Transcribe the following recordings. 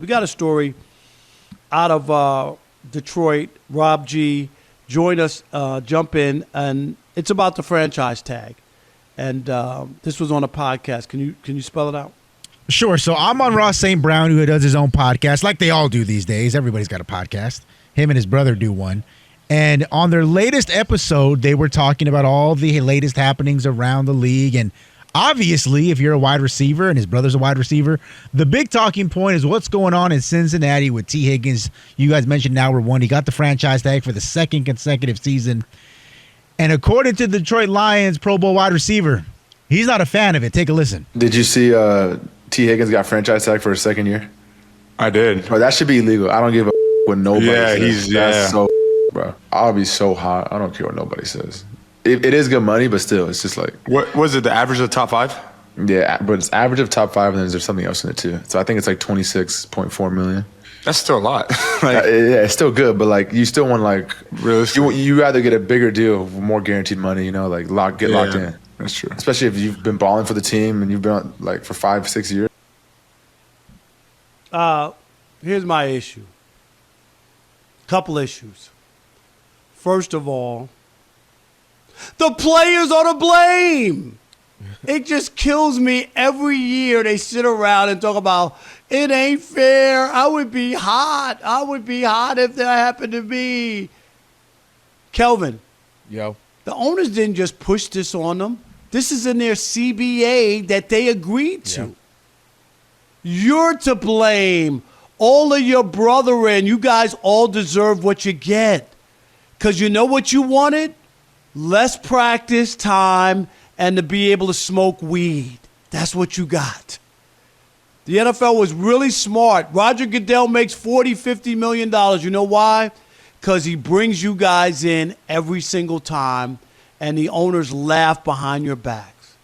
We got a story out of Detroit. Rob G. joined us, jump in, and it's about the franchise tag. And this was on a podcast. Can you spell it out? Sure. So Amon-Ra St. Brown, who does his own podcast, like they all do these days. Everybody's got a podcast. Him and his brother do one. And on their latest episode, they were talking about all the latest happenings around the league. And obviously, if you're a wide receiver and his brother's a wide receiver, the big talking point is what's going on in Cincinnati with T Higgins. You guys mentioned now we're one. He got the franchise tag for the second consecutive season. And according to the Detroit Lions Pro Bowl wide receiver, he's not a fan of it. Take a listen. Did you see T Higgins got franchise tag for his second year? I did. Bro, that should be illegal. I don't give a what nobody says. That's so bro. I'll be so hot. I don't care what nobody says. It is good money, but still, it's just like. What was it? The average of the top five? Yeah, but it's average of top five, and then there's something else in it too. So I think it's like 26.4 million. That's still a lot. Yeah, it's still good, but like you still want like you rather get a bigger deal, more guaranteed money. You know, like locked in. That's true. Especially if you've been balling for the team and you've been like for 5-6 years. Here's my issue. Couple issues. First of all, the players are to blame. It just kills me every year. They sit around and talk about it ain't fair. I would be hot. I would be hot if that happened to me. Kelvin. Yo. The owners didn't just push this on them. This is in their CBA that they agreed to. Yep. You're to blame. All of your brethren, you guys all deserve what you get. Because you know what you wanted? Less practice time and to be able to smoke weed. That's what you got. The NFL was really smart. Roger Goodell makes $40-50 million. You know why? Because he brings you guys in every single time, and the owners laugh behind your backs.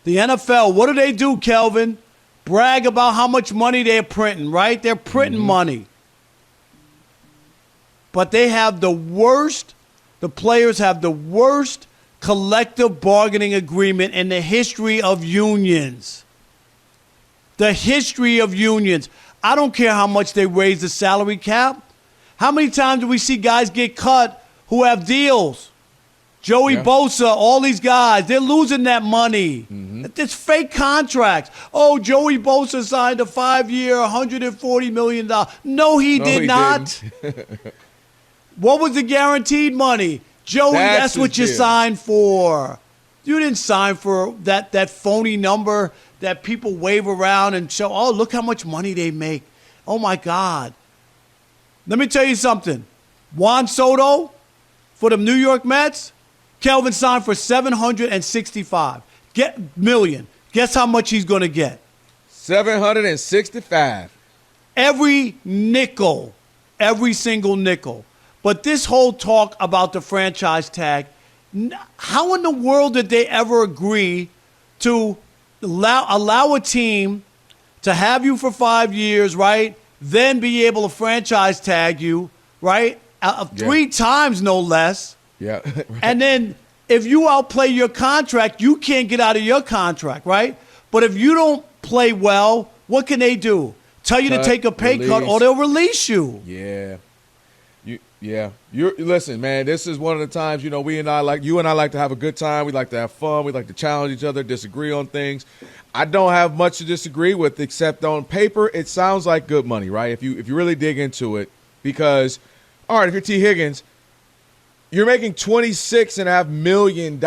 The NFL, what do, Kelvin? Brag about how much money they're printing, right? They're printing money. But they have the worst, the players have the worst collective bargaining agreement in the history of unions. The history of unions. I don't care how much they raise the salary cap. How many times do we see guys get cut who have deals? Joey Bosa, all these guys, they're losing that money. It's fake contracts. Oh, Joey Bosa signed a 5-year, $140 million. No, he did not. What was the guaranteed money? Joey, that's what you signed for. You didn't sign for that phony number that people wave around and show, oh, look how much money they make. Oh, my God. Let me tell you something. Juan Soto for the New York Mets, Kelvin signed for $765 million. Guess how much he's going to get? 765. Every nickel, every single nickel. But this whole talk about the franchise tag, how in the world did they ever agree to allow a team to have you for 5 years, right? Then be able to franchise tag you, right? 3 times, no less. Yeah. And then if you outplay your contract, you can't get out of your contract, right? But if you don't play well, what can they do? Tell you to take a pay cut or they'll release you. Yeah. Listen, man, this is one of the times, you and I like to have a good time. We like to have fun. We like to challenge each other, disagree on things. I don't have much to disagree with, except on paper, it sounds like good money, right? If you really dig into it, because, all right, if you're T Higgins, you're making $26.5 million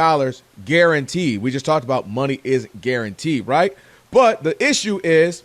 guaranteed. We just talked about money isn't guaranteed, right? But the issue is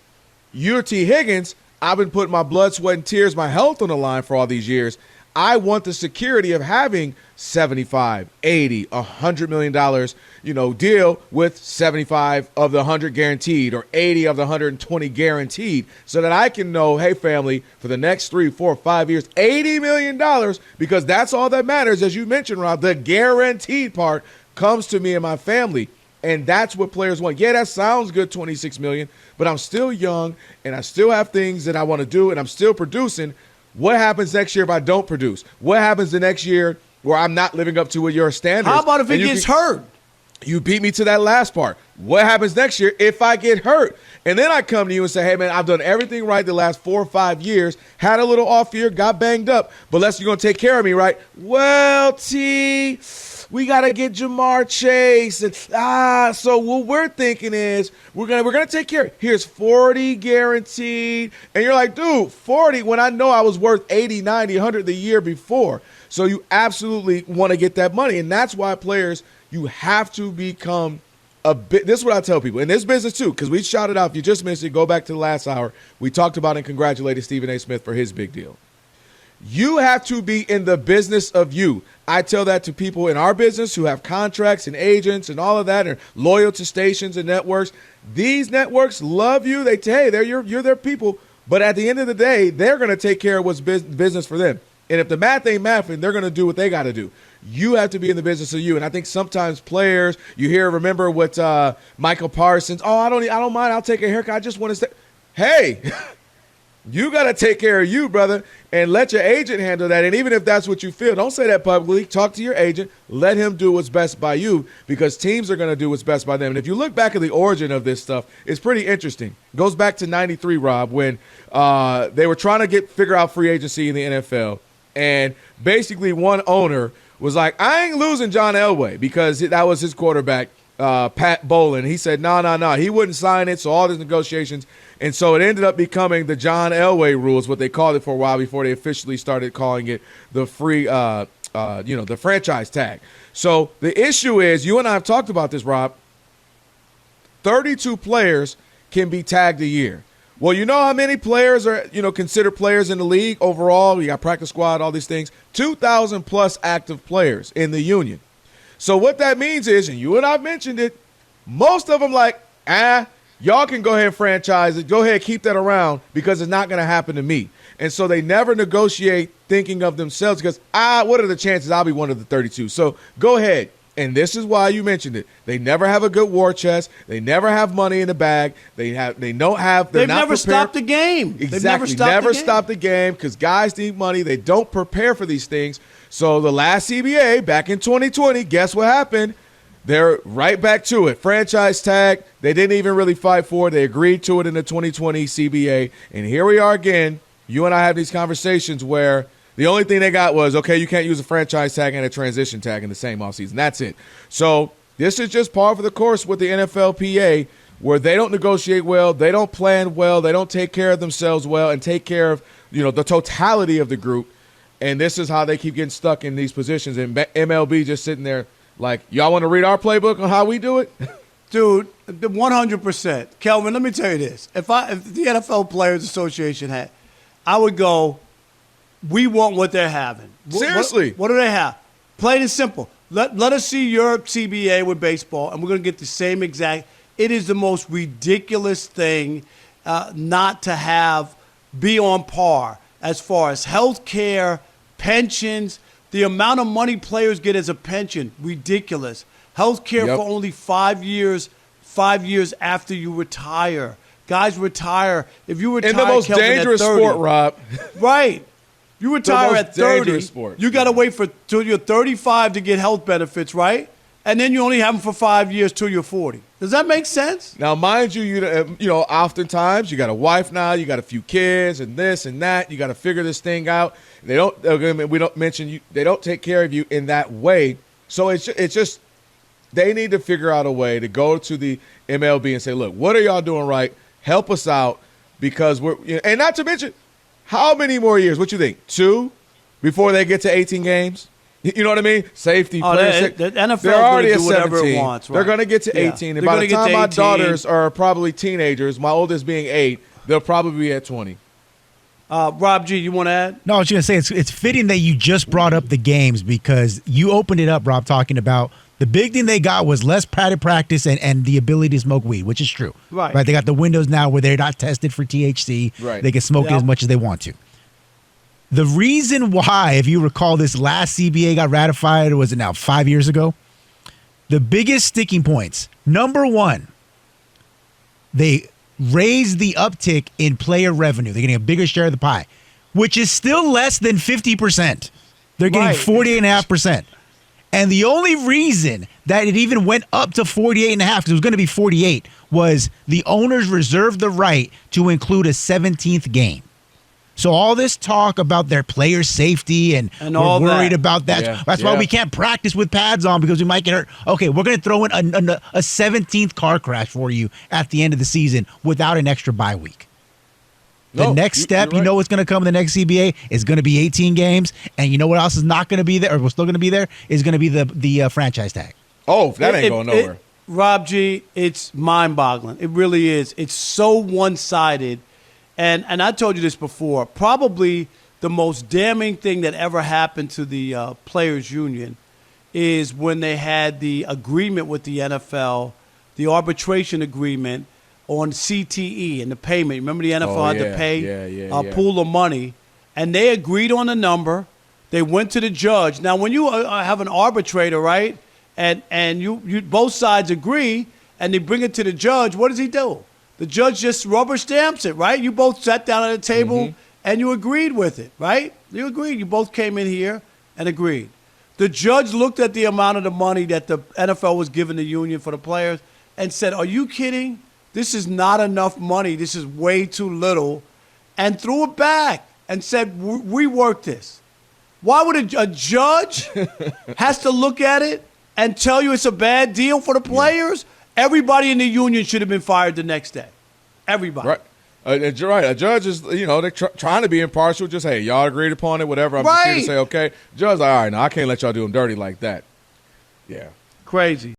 you're T Higgins. I've been putting my blood, sweat, and tears, my health on the line for all these years. I want the security of having $75, $80, $100 million, deal with 75 of the 100 guaranteed or 80 of the 120 guaranteed so that I can know, hey, family, for the next 3, 4, 5 years, $80 million, because that's all that matters. As you mentioned, Rob, the guaranteed part comes to me and my family. And that's what players want. Yeah, that sounds good, $26 million, but I'm still young and I still have things that I want to do and I'm still producing. What happens next year if I don't produce? What happens the next year where I'm not living up to your standards? How about if he gets hurt? You beat me to that last part. What happens next year if I get hurt? And then I come to you and say, hey, man, I've done everything right the last 4 or 5 years, had a little off year, got banged up, but you're going to take care of me, right? Well, T, we got to get Jamar Chase. And, so what we're thinking is we're gonna take care. Here's 40 guaranteed. And you're like, dude, 40 when I know I was worth 80, 90, 100 the year before. So you absolutely want to get that money. And that's why players, you have to become this is what I tell people in this business too, because we shouted out, if you just missed it, go back to the last hour. We talked about and congratulated Stephen A. Smith for his big deal. You have to be in the business of you. I tell that to people in our business who have contracts and agents and all of that, and loyal to stations and networks. These networks love you. They say, hey, you're their people. But at the end of the day, they're going to take care of what's business for them. And if the math ain't mathing, they're going to do what they got to do. You have to be in the business of you. And I think sometimes players, remember what Michael Parsons, I don't mind, I'll take a haircut, I just want to stay. Hey, you got to take care of you, brother, and let your agent handle that. And even if that's what you feel, don't say that publicly. Talk to your agent. Let him do what's best by you, because teams are going to do what's best by them. And if you look back at the origin of this stuff, it's pretty interesting. It goes back to 93, Rob, when they were trying to figure out free agency in the NFL. And basically one owner was like, I ain't losing John Elway, because that was his quarterback, Pat Bowlen. He said, no. He wouldn't sign it, so all these negotiations. And so it ended up becoming the John Elway rules, what they called it for a while before they officially started calling it the free, the franchise tag. So the issue is, you and I have talked about this, Rob, 32 players can be tagged a year. Well, you know how many players are, considered players in the league overall? You got practice squad, all these things. 2,000 plus active players in the union. So what that means is, and you and I mentioned it, most of them like, y'all can go ahead and franchise it. Go ahead, keep that around, because it's not going to happen to me. And so they never negotiate thinking of themselves, because, what are the chances I'll be one of the 32? So go ahead. And this is why you mentioned it. They never have a good war chest. They never have money in the bag. They've never stopped the game. Exactly. Never stopped the game, because guys need money. They don't prepare for these things. So the last CBA back in 2020, guess what happened? They're right back to it. Franchise tag. They didn't even really fight for it. They agreed to it in the 2020 CBA. And here we are again. You and I have these conversations where the only thing they got was, okay, you can't use a franchise tag and a transition tag in the same offseason. That's it. So this is just par for the course with the NFLPA, where they don't negotiate well, they don't plan well, they don't take care of themselves well and take care of, the totality of the group. And this is how they keep getting stuck in these positions. And MLB just sitting there like, y'all want to read our playbook on how we do it? Dude, 100%. Kelvin, let me tell you this. If the NFL Players Association had, I would go, we want what they're having. Seriously. What do they have? Plain and simple. Let us see your CBA with baseball, and we're going to get the same exact. It is the most ridiculous thing not to be on par as far as health care, pensions, the amount of money players get as a pension, ridiculous. Health care for only 5 years after you retire. Guys retire. If you retire, in the most dangerous sport, Rob. Right. You retire at 30, sport. You got to wait till you're 35 to get health benefits, right? And then you only have them for 5 years till you're 40. Does that make sense? Now, mind you, oftentimes you got a wife now, you got a few kids, and this and that. You got to figure this thing out. They don't. We don't mention you. They don't take care of you in that way. So it's just they need to figure out a way to go to the MLB and say, look, what are y'all doing right? Help us out, because and not to mention, how many more years? What you think? 2 before they get to 18 games? You know what I mean? Safety. The NFL they're already at whatever 17. it wants. Right? They're going to get to 18. And by the time my daughters are probably teenagers, my oldest being 8, they'll probably be at 20. Rob G, you want to add? No, I was going to say it's fitting that you just brought up the games, because you opened it up, Rob, talking about the big thing they got was less padded practice and the ability to smoke weed, which is true. Right. They got the windows now where they're not tested for THC. Right. They can smoke it as much as they want to. The reason why, if you recall, this last CBA got ratified, was it now 5 years ago? The biggest sticking points. Number one, they raised the uptick in player revenue. They're getting a bigger share of the pie, which is still less than 50%. They're getting 48.5%. And the only reason that it even went up to 48 and a half, because it was going to be 48, was the owners reserved the right to include a 17th game. So all this talk about their player safety and we're all worried that. about that. Yeah, That's why we can't practice with pads on because we might get hurt. Okay, we're going to throw in a 17th car crash for you at the end of the season without an extra bye week. The next step, you're right. what's going to come in the next CBA is going to be 18 games. And you know what else is not going to be there, or we're still going to be there, is going to be the franchise tag. Oh, that ain't going nowhere. Rob G, it's mind-boggling. It really is. It's so one-sided. And I told you this before. Probably the most damning thing that ever happened to the Players Union is when they had the agreement with the NFL, the arbitration agreement on CTE and the payment. Remember the NFL had to pay a pool of money, and they agreed on a number. They went to the judge. Now, when you have an arbitrator, right, and you both sides agree, and they bring it to the judge, what does he do? The judge just rubber stamps it, right? You both sat down at a table and you agreed with it, right? You agreed. You both came in here and agreed. The judge looked at the amount of the money that the NFL was giving the union for the players and said, "Are you kidding? This is not enough money. This is way too little," and threw it back and said, "Rework this." Why would a judge has to look at it and tell you it's a bad deal for the players? Everybody in the union should have been fired the next day. Everybody. Right. You're right. A judge is, they're trying to be impartial. Just, hey, y'all agreed upon it, whatever. I'm just here to say, okay. Judge, all right, now I can't let y'all do them dirty like that. Yeah. Crazy.